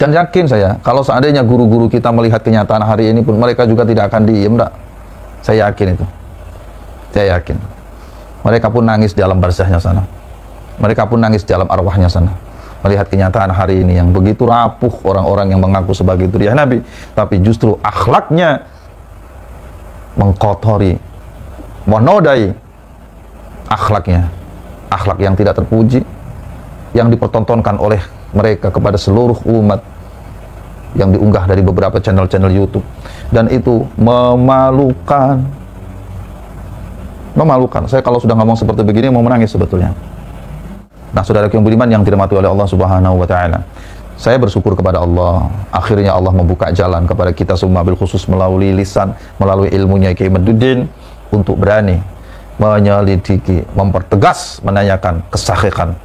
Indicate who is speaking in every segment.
Speaker 1: Dan yakin saya, kalau seandainya guru-guru kita melihat kenyataan hari ini pun, mereka juga tidak akan diem, enggak. Saya yakin itu. Saya yakin. Mereka pun nangis di alam barzahnya sana. Mereka pun nangis di alam arwahnya sana. Melihat kenyataan hari ini yang begitu rapuh orang-orang yang mengaku sebagai duriah Nabi, tapi justru akhlaknya mengkotori, menodai akhlaknya. Akhlak yang tidak terpuji, yang dipertontonkan oleh mereka kepada seluruh umat, yang diunggah dari beberapa channel-channel YouTube, dan itu memalukan. Memalukan. Saya kalau sudah ngomong seperti begini mau menangis sebetulnya. Nah, saudaraku yang budiman yang dirahmati oleh Allah Subhanahu wa taala, saya bersyukur kepada Allah, akhirnya Allah membuka jalan kepada kita semua, bil khusus melalui lisan, melalui ilmunya Kiai Maduddin, untuk berani menyelidiki, mempertegas, menanyakan kesahihan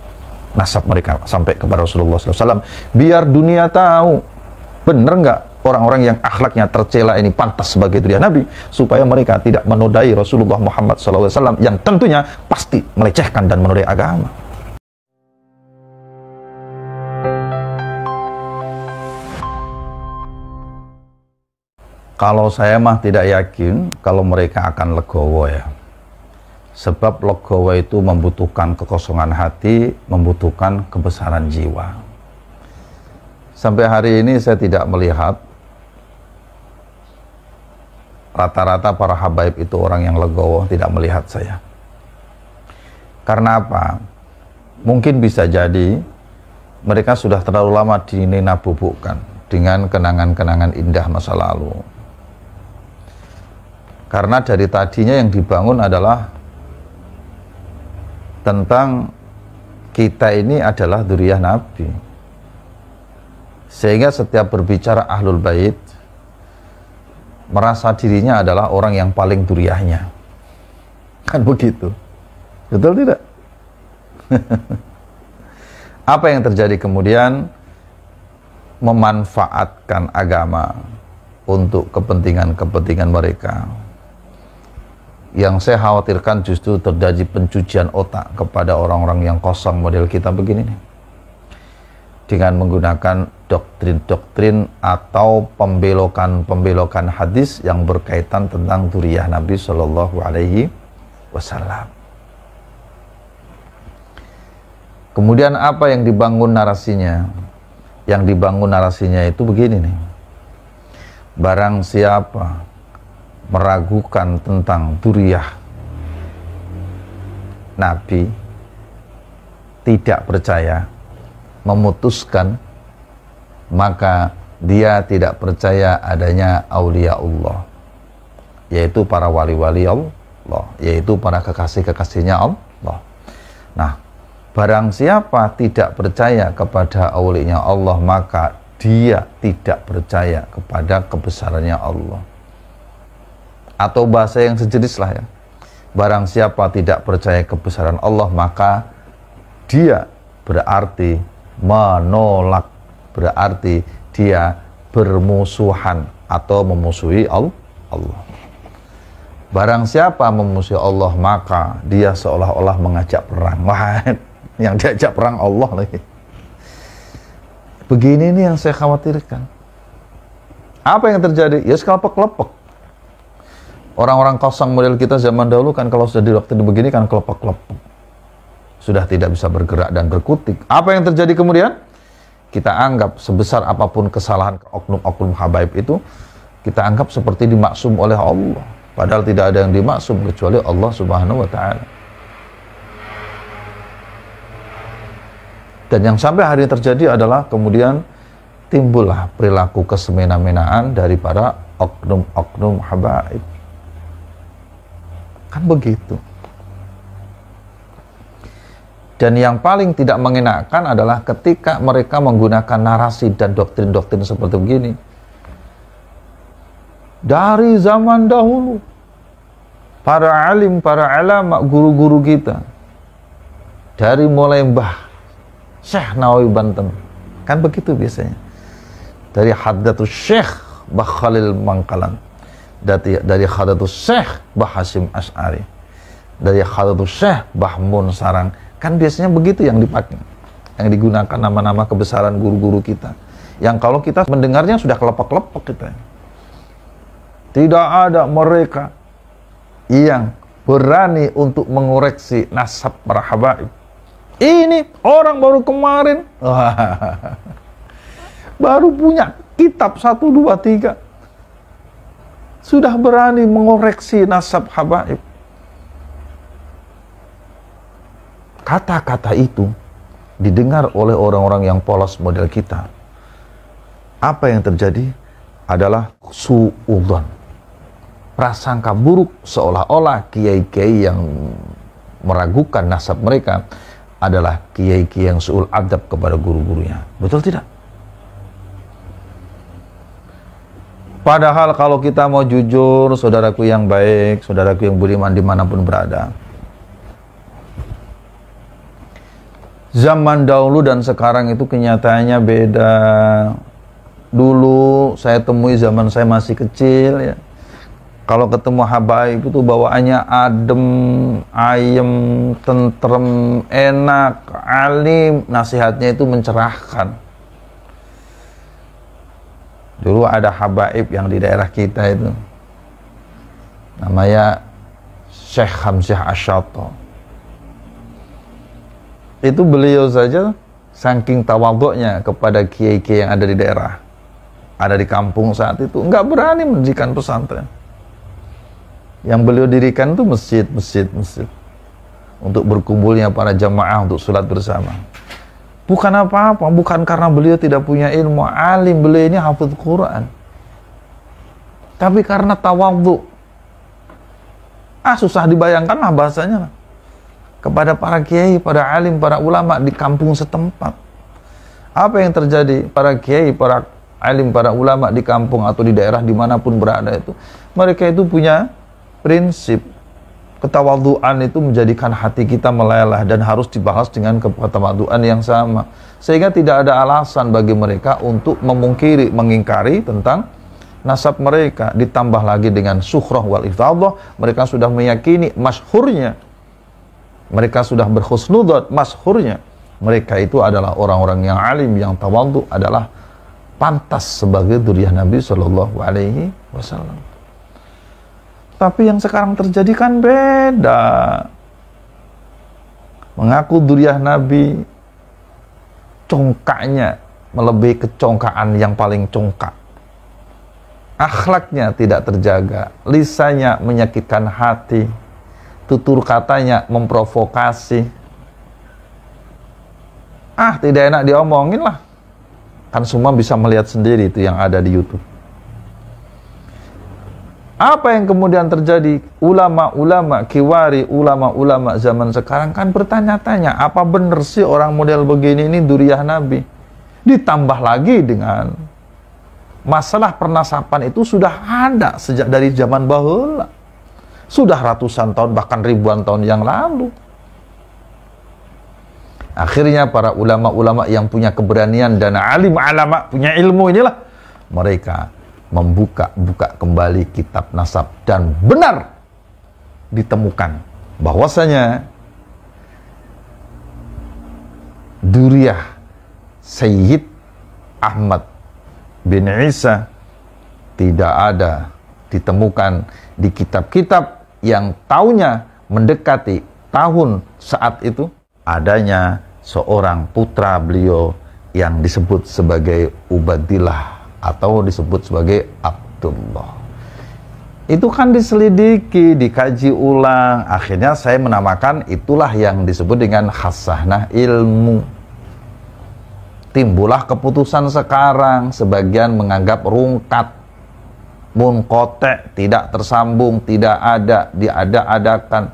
Speaker 1: nasab mereka sampai kepada Rasulullah SAW, biar dunia tahu benar nggak orang-orang yang akhlaknya tercela ini pantas sebagai duriah Nabi, supaya mereka tidak menodai Rasulullah Muhammad SAW yang tentunya pasti melecehkan dan menodai agama. Kalau saya mah tidak yakin kalau mereka akan legowo ya. Sebab legowo itu membutuhkan kekosongan hati, membutuhkan kebesaran jiwa. Sampai hari ini saya tidak melihat rata-rata para habaib itu orang yang legowo, tidak melihat saya. Karena apa? Mungkin bisa jadi mereka sudah terlalu lama dinabubukkan dengan kenangan-kenangan indah masa lalu. Karena dari tadinya yang dibangun adalah tentang kita ini adalah dzurriyyah Nabi, sehingga setiap berbicara Ahlul Bait merasa dirinya adalah orang yang paling dzurriyyahnya, kan begitu, betul tidak? Apa yang terjadi kemudian? Memanfaatkan agama untuk kepentingan-kepentingan mereka. Yang saya khawatirkan justru terjadi pencucian otak kepada orang-orang yang kosong model kita begini nih, dengan menggunakan doktrin-doktrin atau pembelokan-pembelokan hadis yang berkaitan tentang dzurriyyah Nabi Shallallahu Alaihi Wasallam. Kemudian apa yang dibangun narasinya? Yang dibangun narasinya itu begini nih, barang siapa meragukan tentang dzurriyyah Nabi, tidak percaya, memutuskan, maka dia tidak percaya adanya aulia Allah, yaitu para wali-wali Allah, yaitu para kekasih-kekasihnya Allah. Nah, barang siapa tidak percaya kepada aulinya Allah, maka dia tidak percaya kepada kebesarannya Allah. Atau bahasa yang sejenis lah ya, barang siapa tidak percaya kebesaran Allah, maka dia berarti menolak, berarti dia bermusuhan atau memusuhi Allah. Barang siapa memusuhi Allah, maka dia seolah-olah mengajak perang. Wah, yang diajak perang Allah lagi. Begini nih yang saya khawatirkan. Apa yang terjadi? Ya kelepek-kelepek. Orang-orang kosong model kita zaman dahulu kan kalau sudah di waktu begini kan kelepek-kelepek. Sudah tidak bisa bergerak dan berkutik. Apa yang terjadi kemudian? Kita anggap sebesar apapun kesalahan oknum-oknum habaib itu, kita anggap seperti dimaksum oleh Allah. Padahal tidak ada yang dimaksum kecuali Allah Subhanahu wa Ta'ala. Dan yang sampai hari ini terjadi adalah kemudian timbullah perilaku kesemena-menaan dari para oknum-oknum habaib. Kan begitu. Dan yang paling tidak mengenakan adalah ketika mereka menggunakan narasi dan doktrin-doktrin seperti begini. Dari zaman dahulu, para alim, para ulama, guru-guru kita, dari mulai Mbah Syekh Nawawi Banten, kan begitu biasanya. Dari Hadratus Syekh Mbah Khalil Mangkalan, dari Hadratus Syekh Mbah Hasyim Asy'ari, dari Hadratus Syekh Mbah Mun Sarang, kan biasanya begitu yang dipakai, yang digunakan nama-nama kebesaran guru-guru kita, yang kalau kita mendengarnya sudah kelepek-kelepek kita. Tidak ada mereka yang berani untuk mengoreksi nasab para habaib. Ini orang baru kemarin baru punya kitab 1, 2, 3 sudah berani mengoreksi nasab habaib. Kata-kata itu didengar oleh orang-orang yang polos model kita. Apa yang terjadi adalah su'udzon, prasangka buruk, seolah-olah kiai-kiai yang meragukan nasab mereka adalah kiai-kiai yang su'ul adab kepada guru-gurunya. Betul tidak? Padahal kalau kita mau jujur, saudaraku yang baik, saudaraku yang beriman dimanapun berada, zaman dahulu dan sekarang itu kenyataannya beda. Dulu saya temui zaman saya masih kecil ya, kalau ketemu habaib itu bawaannya adem, ayem, tentrem, enak, alim, nasihatnya itu mencerahkan. Dulu ada habaib yang di daerah kita itu, namanya Syekh Hamzah Ash-Shato. Itu beliau saja saking tawadhu'nya kepada kiai-kiai yang ada di daerah, ada di kampung saat itu, nggak berani mendirikan pesantren. Yang beliau dirikan itu masjid untuk berkumpulnya para jamaah untuk sholat bersama. Bukan apa-apa, bukan karena beliau tidak punya ilmu, alim, beliau ini hafidz Quran, tapi karena tawadhu. Susah dibayangkan lah bahasanya lah, kepada para kiai, para alim, para ulama di kampung setempat. Apa yang terjadi? Para kiai, para alim, para ulama di kampung atau di daerah dimanapun berada itu, mereka itu punya prinsip. Ketawadhuan itu menjadikan hati kita meleleh dan harus dibahas dengan ketawadhuan yang sama, sehingga tidak ada alasan bagi mereka untuk mengingkari tentang nasab mereka. Ditambah lagi dengan sukhrah wal iftadah, mereka sudah meyakini masyhurnya, mereka sudah berhusnudzon masyhurnya mereka itu adalah orang-orang yang alim, yang tawadhu, adalah pantas sebagai dzurriyyah Nabi Shallallahu Alaihi Wasallam. Tapi yang sekarang terjadi kan beda. Mengaku dzurriyyah Nabi, congkaknya melebihi kecongkaan yang paling congkak. Akhlaknya tidak terjaga, lisannya menyakitkan hati, tutur katanya memprovokasi. Tidak enak diomongin lah. Kan semua bisa melihat sendiri itu yang ada di YouTube. Apa yang kemudian terjadi? Ulama-ulama kiwari, ulama-ulama zaman sekarang kan bertanya-tanya, apa benar sih orang model begini ini dzurriyyah Nabi? Ditambah lagi dengan masalah pernasaban itu sudah ada sejak dari zaman bahula. Sudah ratusan tahun, bahkan ribuan tahun yang lalu. Akhirnya para ulama-ulama yang punya keberanian dan alim alama, punya ilmu inilah, mereka membuka kembali kitab nasab, dan benar ditemukan bahwasanya dzurriyyah Sayyid Ahmad bin Isa tidak ada ditemukan di kitab-kitab yang tahunnya mendekati tahun saat itu. Adanya seorang putra beliau yang disebut sebagai Ubadillah atau disebut sebagai Abdullah. Itu kan diselidiki, dikaji ulang, akhirnya saya menamakan itulah yang disebut dengan khasanah ilmu. Timbullah keputusan sekarang, sebagian menganggap rungkat, munqati', tidak tersambung, tidak ada, diada-adakan.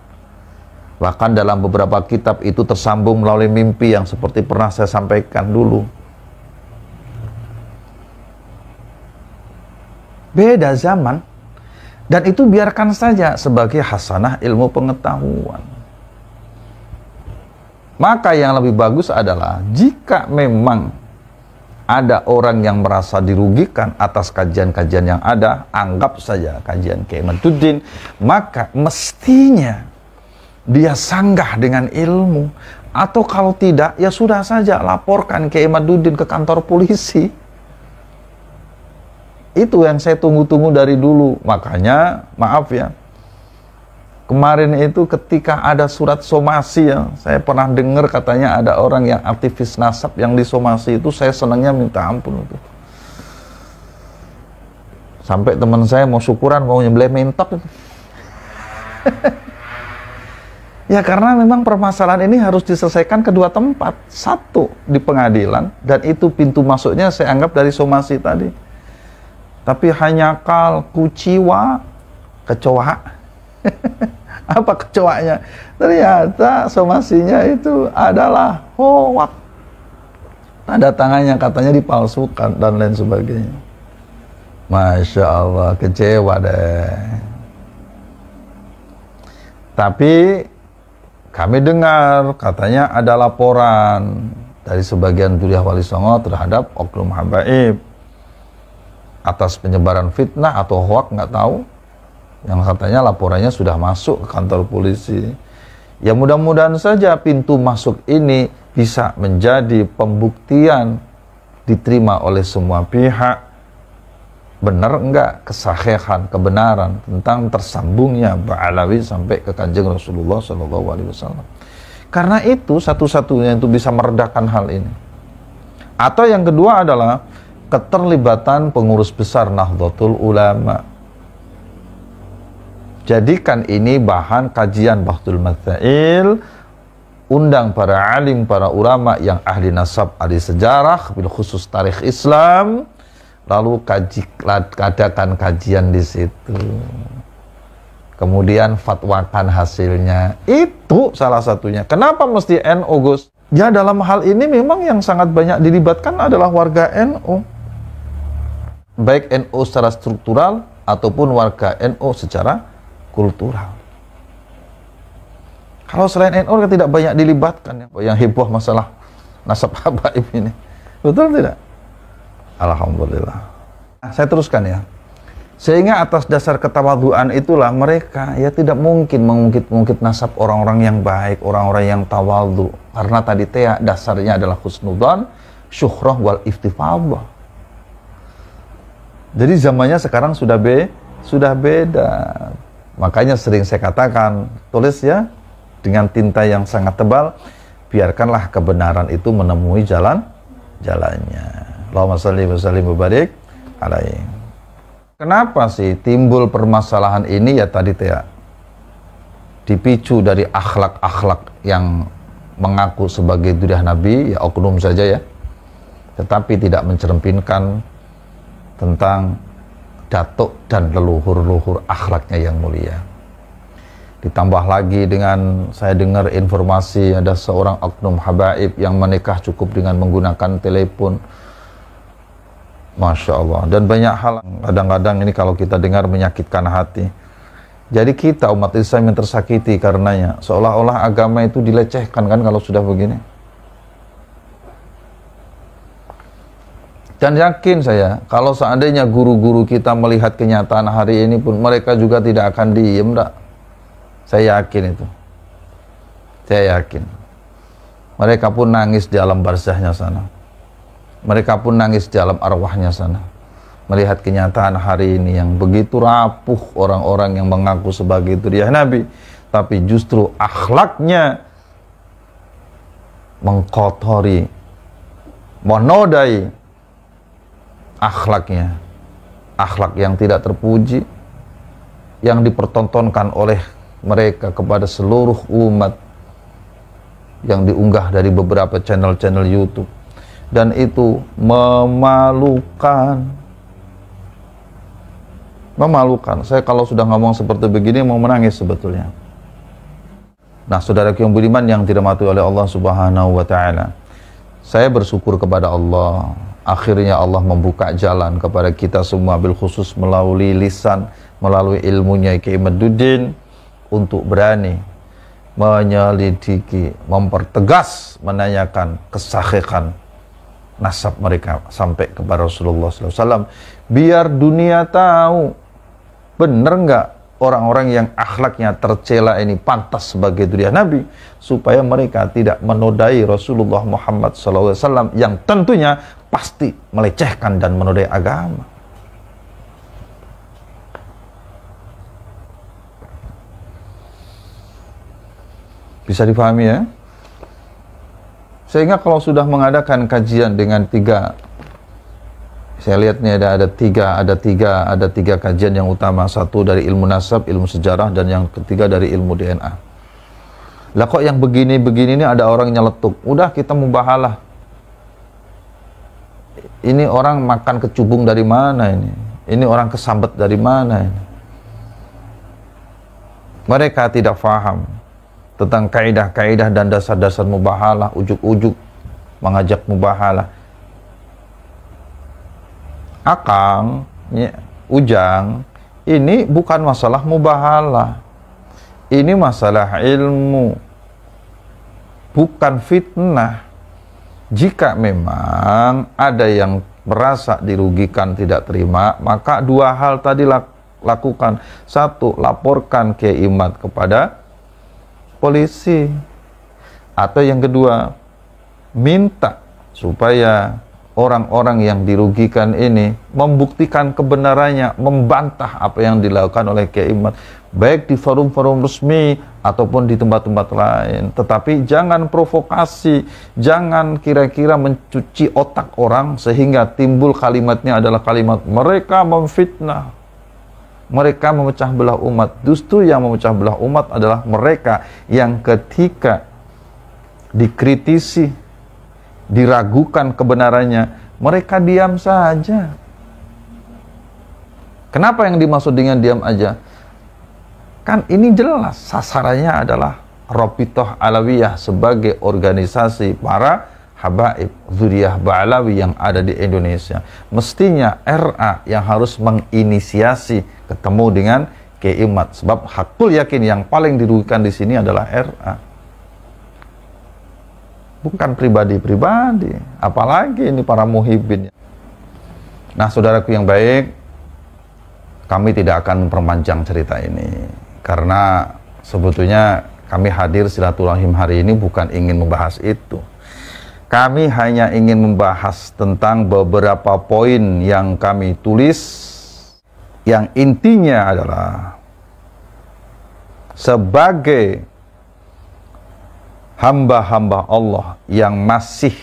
Speaker 1: Bahkan dalam beberapa kitab itu tersambung melalui mimpi, yang seperti pernah saya sampaikan dulu. Beda zaman, dan itu biarkan saja sebagai hasanah ilmu pengetahuan. Maka yang lebih bagus adalah jika memang ada orang yang merasa dirugikan atas kajian-kajian yang ada, anggap saja kajian Kiai Maduddin, maka mestinya dia sanggah dengan ilmu, atau kalau tidak ya sudah saja laporkan Kiai Maduddin ke kantor polisi. Itu yang saya tunggu-tunggu dari dulu. Makanya, maaf ya, kemarin itu ketika ada surat somasi ya, saya pernah dengar katanya ada orang yang aktivis nasab yang disomasi itu, saya senangnya minta ampun itu. Sampai teman saya mau syukuran, mau nyembelih mentok itu. Ya karena memang permasalahan ini harus diselesaikan kedua tempat. Satu di pengadilan, dan itu pintu masuknya saya anggap dari somasi tadi. Tapi hanya kuciwa, kecoa. Apa kecoanya? Ternyata somasinya itu adalah hoak. Tanda tangannya katanya dipalsukan dan lain sebagainya. Masya Allah, kecewa deh. Tapi kami dengar katanya ada laporan dari sebagian Duriah Wali Songo terhadap oknum habaib atas penyebaran fitnah atau hoak, nggak tahu, yang katanya laporannya sudah masuk ke kantor polisi. Ya mudah-mudahan saja pintu masuk ini bisa menjadi pembuktian diterima oleh semua pihak. Benar enggak kesahihan, kebenaran tentang tersambungnya Ba'alawi sampai ke Kanjeng Rasulullah SAW. Karena itu satu-satunya itu bisa meredakan hal ini. Atau yang kedua adalah keterlibatan pengurus besar Nahdlatul Ulama. Jadikan ini bahan kajian Bahthul Matsail, undang para alim, para ulama yang ahli nasab, ahli sejarah, bil khusus tarikh Islam, lalu adakan kajian di situ. Kemudian fatwakan hasilnya. Itu salah satunya. Kenapa mesti NU, Gus? Ya dalam hal ini memang yang sangat banyak dilibatkan adalah warga NU. Baik NU secara struktural ataupun warga NU secara kultural. Kalau selain NU tidak banyak dilibatkan yang heboh masalah nasab habaib ini. Betul tidak? Alhamdulillah. Saya teruskan ya. Sehingga atas dasar ketawaduan itulah mereka ya tidak mungkin mengungkit-ungkit nasab orang-orang yang baik, orang-orang yang tawadhu. Karena tadi dasarnya adalah husnudzan, syuhrah wal iftifadhah. Jadi zamannya sekarang sudah beda. Makanya sering saya katakan, tulis ya dengan tinta yang sangat tebal, biarkanlah kebenaran itu menemui jalannya. Allahumma shalli wa sallim wa barik alaihi. Kenapa sih timbul permasalahan ini? Ya tadi dipicu dari akhlak-akhlak yang mengaku sebagai duriah Nabi, ya oknum saja ya, tetapi tidak mencerminkan tentang datuk dan leluhur-leluhur akhlaknya yang mulia. Ditambah lagi dengan saya dengar informasi ada seorang oknum habaib yang menikah cukup dengan menggunakan telepon. Masya Allah. Dan banyak hal kadang-kadang ini kalau kita dengar menyakitkan hati. Jadi kita umat Islam yang tersakiti karenanya. Seolah-olah agama itu dilecehkan kan kalau sudah begini. Dan yakin saya, kalau seandainya guru-guru kita melihat kenyataan hari ini pun, mereka juga tidak akan diem, enggak? Saya yakin itu. Saya yakin. Mereka pun nangis di alam barzahnya sana. Mereka pun nangis di alam arwahnya sana. Melihat kenyataan hari ini yang begitu rapuh orang-orang yang mengaku sebagai duriah Nabi. Tapi justru akhlaknya mengkotori, menodai akhlaknya, akhlak yang tidak terpuji, yang dipertontonkan oleh mereka kepada seluruh umat, yang diunggah dari beberapa channel-channel YouTube, dan itu memalukan. Saya kalau sudah ngomong seperti begini mau menangis sebetulnya. Nah, saudaraku yang budiman yang dirahmati oleh Allah Subhanahu wa Ta'ala, saya bersyukur kepada Allah. Akhirnya Allah membuka jalan kepada kita semua, bil khusus melalui lisan, melalui ilmunya Kiai Maduddin, untuk berani menyelidiki, mempertegas, menanyakan kesahihan nasab mereka sampai kepada Rasulullah SAW. Biar dunia tahu benar nggak orang-orang yang akhlaknya tercela ini pantas sebagai duriah Nabi, supaya mereka tidak menodai Rasulullah Muhammad SAW yang tentunya pasti melecehkan dan menodai agama. Bisa dipahami ya? Sehingga kalau sudah mengadakan kajian dengan tiga, saya lihat nih ada tiga kajian yang utama. Satu dari ilmu nasab, ilmu sejarah, dan yang ketiga dari ilmu DNA. Lah kok yang begini-begini ini ada orang nyeletuk. Udah kita mubahalah. Ini orang makan kecubung dari mana ini? Ini orang kesambet dari mana ini? Mereka tidak faham tentang kaidah-kaidah dan dasar-dasar mubahalah, ujuk-ujuk mengajak mubahalah. Akang, Ujang, ini bukan masalah mubahalah. Ini masalah ilmu, bukan fitnah. Jika memang ada yang merasa dirugikan, tidak terima, maka dua hal tadi lakukan. Satu, laporkan Kiai Imad kepada polisi. Atau yang kedua, minta supaya orang-orang yang dirugikan ini membuktikan kebenarannya, membantah apa yang dilakukan oleh Kiai Imad, baik di forum-forum resmi ataupun di tempat-tempat lain. Tetapi jangan provokasi, jangan kira-kira mencuci otak orang sehingga timbul kalimatnya adalah kalimat mereka memfitnah, mereka memecah belah umat. Justru yang memecah belah umat adalah mereka yang ketika dikritisi, diragukan kebenarannya, mereka diam saja. Kenapa yang dimaksud dengan diam aja? Kan ini jelas sasarannya adalah Rabithah Alawiyah sebagai organisasi para habaib Dzurriyyah Ba'alawi yang ada di Indonesia. Mestinya RA yang harus menginisiasi ketemu dengan Kiai Imad, sebab hakul yakin yang paling dirugikan di sini adalah RA, bukan pribadi-pribadi, apalagi ini para muhibin. Nah, saudaraku yang baik, kami tidak akan memperpanjang cerita ini, karena sebetulnya kami hadir silaturahim hari ini bukan ingin membahas itu. Kami hanya ingin membahas tentang beberapa poin yang kami tulis, yang intinya adalah sebagai hamba-hamba Allah yang masih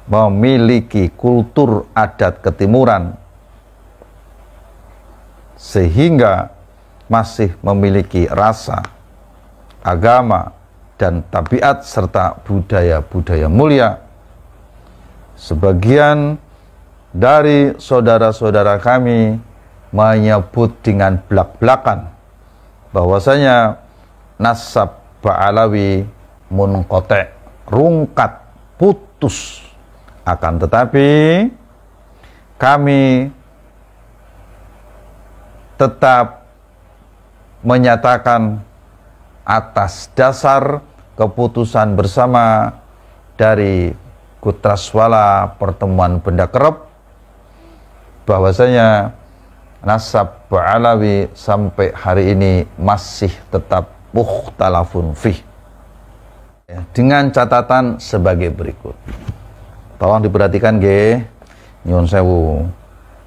Speaker 1: memiliki kultur adat ketimuran, sehingga masih memiliki rasa, agama, dan tabiat serta budaya-budaya mulia. Sebagian dari saudara-saudara kami menyebut dengan belak-belakan bahwasanya nasab Ba'alawi munqati', rungkat, putus. Akan tetapi kami tetap menyatakan atas dasar keputusan bersama dari Kutraswala Pertemuan Benda Kerep bahwasanya nasab Ba'alawi sampai hari ini masih tetap mukhtalafun fih, dengan catatan sebagai berikut. Tolong diperhatikan ge, nyuwun sewu.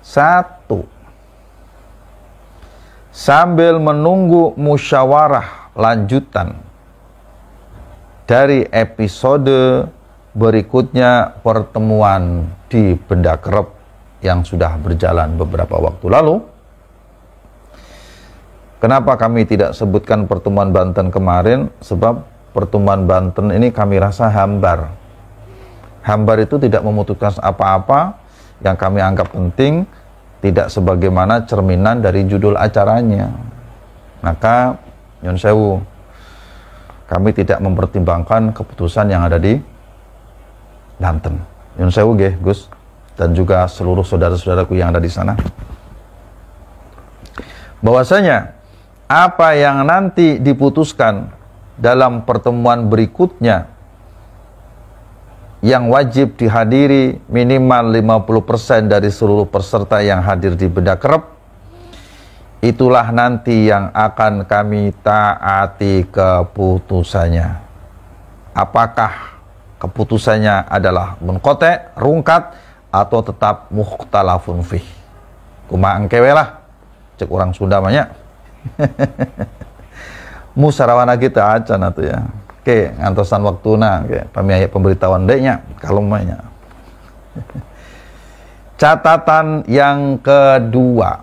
Speaker 1: 1. Sambil menunggu musyawarah lanjutan dari episode berikutnya pertemuan di Benda Kerep yang sudah berjalan beberapa waktu lalu. Kenapa kami tidak sebutkan pertemuan Banten kemarin? Sebab pertemuan Banten ini kami rasa hambar. Hambar itu tidak memutuskan apa-apa yang kami anggap penting, tidak sebagaimana cerminan dari judul acaranya. Maka nyun sewu, kami tidak mempertimbangkan keputusan yang ada di Banten. Nyun sewu nggih, Gus, dan juga seluruh saudara-saudaraku yang ada di sana. Bahwasanya apa yang nanti diputuskan dalam pertemuan berikutnya yang wajib dihadiri minimal 50% dari seluruh peserta yang hadir di Benda Kerep, itulah nanti yang akan kami taati keputusannya. Apakah keputusannya adalah munqati', rungkat, atau tetap mukhtalafun fih? Kumaha engkewe lah, cek orang Sunda banyak. musarawana kita aja na tuh ya. Oke, ngantosan waktuna, oke, pemberitahuan deknya, kalau mainnya. Catatan yang kedua,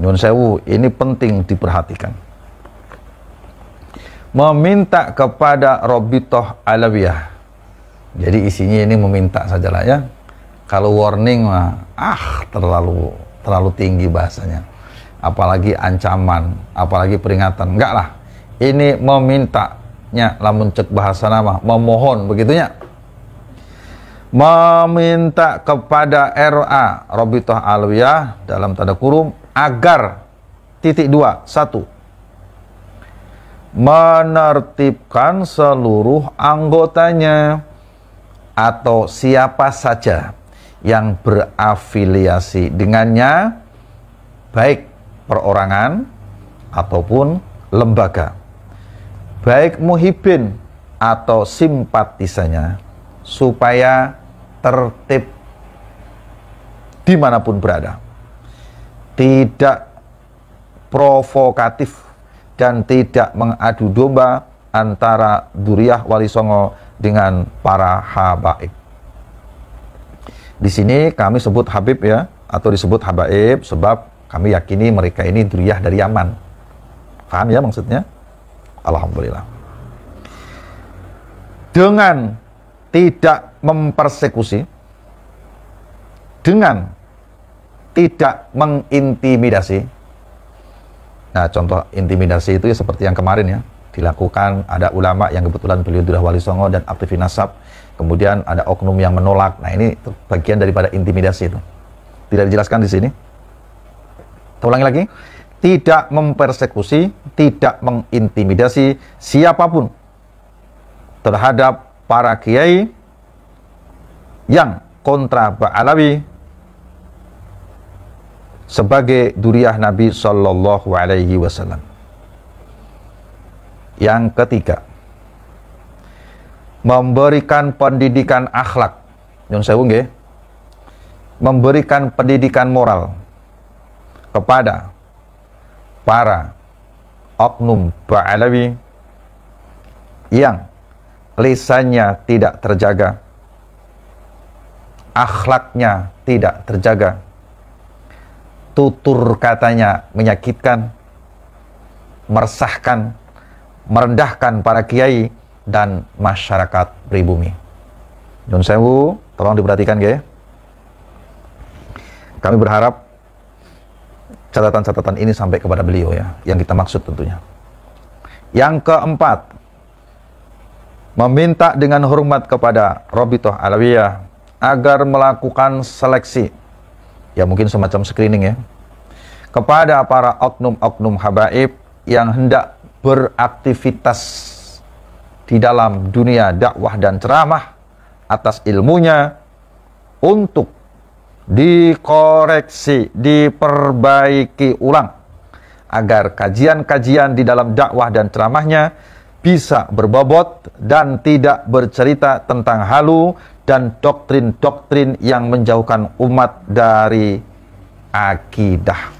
Speaker 1: nyun sewu, ini penting diperhatikan. Meminta kepada Robitoh Alawiyah. Jadi isinya ini meminta sajalah ya. Kalau warning mah, terlalu tinggi bahasanya. Apalagi ancaman, apalagi peringatan. Enggak lah. Ini memintanya, lamun cek bahasa nama, memohon begitunya. Meminta kepada RA Robitoh Alawiyah dalam tanda kurung agar (2) menertibkan seluruh anggotanya atau siapa saja yang berafiliasi dengannya, baik perorangan ataupun lembaga, baik muhibin atau simpatisannya, supaya tertib dimanapun berada, tidak provokatif dan tidak mengadu domba antara Duriyah Wali Songo dengan para habaib. Di sini kami sebut Habib ya, atau disebut habaib sebab kami yakini mereka ini Duriyah dari Yaman. Paham ya maksudnya? Alhamdulillah. Dengan tidak mempersekusi, dengan tidak mengintimidasi. Nah, contoh intimidasi itu ya seperti yang kemarin ya, dilakukan ada ulama yang kebetulan beliau Duriyah Wali Songo dan aktivis nasab, kemudian ada oknum yang menolak. Nah, ini bagian daripada intimidasi itu. Tidak dijelaskan di sini. Kita ulangi lagi. Tidak mempersekusi, tidak mengintimidasi siapapun terhadap para kiai yang kontra Ba'alawi sebagai Duriyah Nabi Sallallahu Alaihi Wasallam. Yang ketiga, memberikan pendidikan akhlak, nyun sewu nggih, memberikan pendidikan moral kepada para oknum Ba'alawi yang lisannya tidak terjaga, akhlaknya tidak terjaga, tutur katanya menyakitkan, meresahkan, merendahkan para kiai dan masyarakat pribumi. Nyun sewu, tolong diperhatikan ya. Kami berharap catatan-catatan ini sampai kepada beliau ya, yang kita maksud tentunya. Yang keempat, meminta dengan hormat kepada Robitoh Alawiyah agar melakukan seleksi, ya mungkin semacam screening ya, kepada para oknum-oknum habaib yang hendak beraktivitas di dalam dunia dakwah dan ceramah atas ilmunya, untuk dikoreksi, diperbaiki ulang agar kajian-kajian di dalam dakwah dan ceramahnya bisa berbobot dan tidak bercerita tentang halu dan doktrin-doktrin yang menjauhkan umat dari akidah.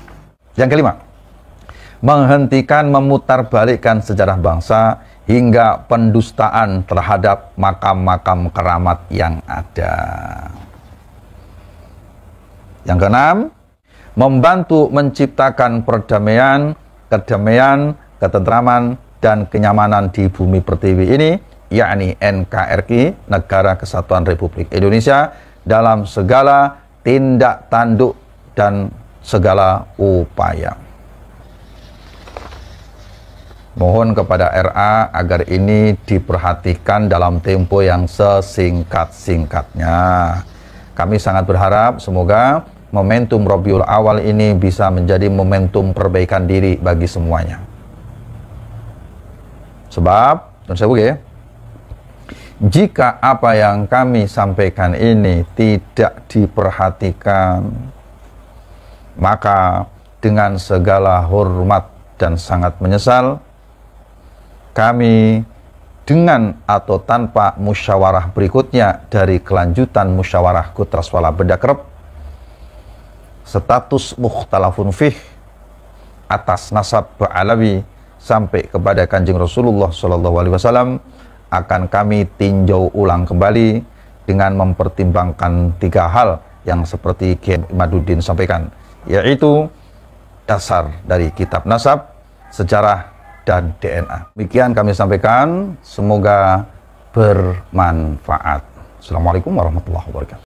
Speaker 1: Yang kelima, menghentikan memutarbalikkan sejarah bangsa hingga pendustaan terhadap makam-makam keramat yang ada. Yang keenam, membantu menciptakan perdamaian, kedamaian, ketentraman, dan kenyamanan di bumi pertiwi ini, yakni NKRI, Negara Kesatuan Republik Indonesia, dalam segala tindak tanduk dan segala upaya. Mohon kepada RA agar ini diperhatikan dalam tempo yang sesingkat-singkatnya. Kami sangat berharap semoga momentum Rabiul Awal ini bisa menjadi momentum perbaikan diri bagi semuanya. Sebab, jika apa yang kami sampaikan ini tidak diperhatikan, maka dengan segala hormat dan sangat menyesal, kami dengan atau tanpa musyawarah berikutnya dari kelanjutan musyawarah Kutraswala Bedakrep, status mukhtalafun fih atas nasab Ba'alawi sampai kepada Kanjeng Rasulullah SAW akan kami tinjau ulang kembali dengan mempertimbangkan 3 hal yang seperti Kiai Imaduddin sampaikan, yaitu dasar dari kitab nasab, sejarah, dan DNA. Demikian kami sampaikan, semoga bermanfaat. Assalamualaikum warahmatullahi wabarakatuh.